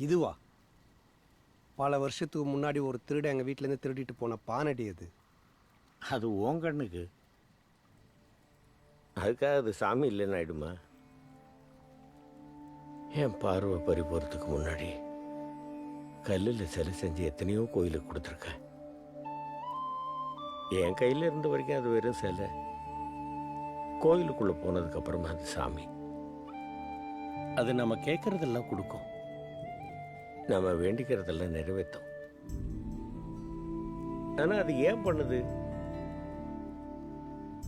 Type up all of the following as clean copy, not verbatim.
இதுவா? பல வருஷத்துக்கு முன்னாடி ஒரு திருடன் எங்கள் வீட்டிலேருந்து திருடிட்டு போன பானடி அது. அது உன் கண்ணுக்கு, அதுக்காக அது சாமி இல்லைன்னு ஆயிடுமா? என் பார்வை பறி போகிறதுக்கு முன்னாடி கல்லில் சிலை செஞ்சு எத்தனையோ கோயிலுக்கு கொடுத்துருக்கேன். என் கையில் இருந்த வரைக்கும் அது வெறும் சிலை. கோயிலுக்குள்ளே போனதுக்கு அப்புறமா அது சாமி. அது நம்ம கேட்கறதெல்லாம் கொடுக்கும், நம்ம வேண்டிக்கிறதெல்லாம் நிறைவேற்றும். ஆனால் அது ஏன் பண்ணுது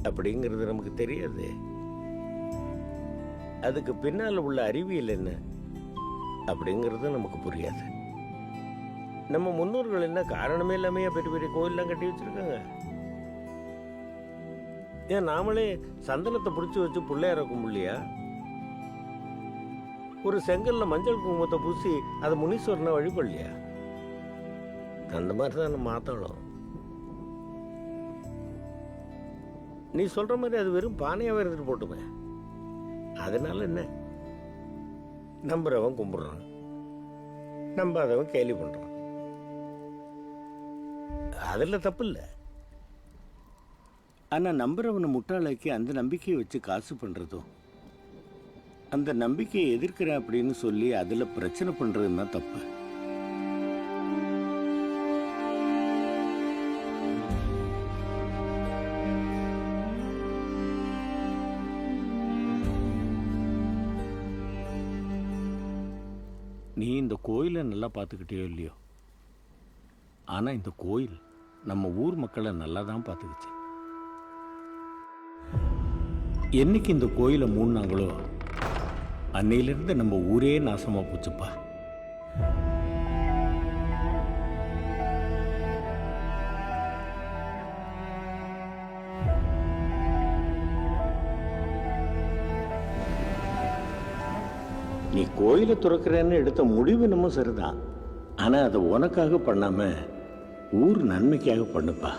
அப்படிங்கிறது நமக்கு தெரியாது. அதுக்கு பின்னால் உள்ள அறிவியல் என்ன அப்படிங்கிறது நமக்கு புரியாது. நம்ம முன்னோர்கள் என்ன காரணமே இல்லாமையா பெரிய பெரிய கோயிலெலாம் கட்டி வச்சிருக்காங்க? ஏன் நாமளே சந்தனத்தை பிடிச்சி வச்சு பிள்ளையார கும்பிடலையா? ஒரு செங்கல்ல மஞ்சள் குங்குமத்தை பூசி அதை முனீஸ்வரனை வழிபடலையா? அந்த மாதிரி தான் நம்ம மாத்தாளம். நீ சொல்ற மாதிரி அது வெறும் பானையாவே இருந்துட்டு போட்டுமே, அதனால என்ன? நம்புறவன் கும்பிடுறான், நம்பாதவன் கேலி பண்றான். அதில் தப்பு இல்லை. ஆனா நம்புறவனை முட்டாளாக்கி அந்த நம்பிக்கையை வச்சு காசு பண்றதும், அந்த நம்பிக்கையை எதிர்க்கிறேன் அப்படின்னு சொல்லி அதுல பிரச்சனை பண்றதுன்னா தப்பு. நீ இந்த கோயிலை நல்லா பார்த்துக்கிட்டியோ இல்லையோ, ஆனா இந்த கோயில் நம்ம ஊர் மக்களை நல்லா தான் பார்த்துக்கிச்சு. என்னைக்கு இந்த கோயிலை மூடினாங்களோ அன்னையிலிருந்து நம்ம ஊரே நாசமா போச்சுப்பா. நீ கோயிலை துறக்கிறேன்னு எடுத்த முடிவு நம்ம சரிதான், ஆனா அதை உனக்காக பண்ணாம ஊர் நன்மைக்காக பண்ணுப்பா.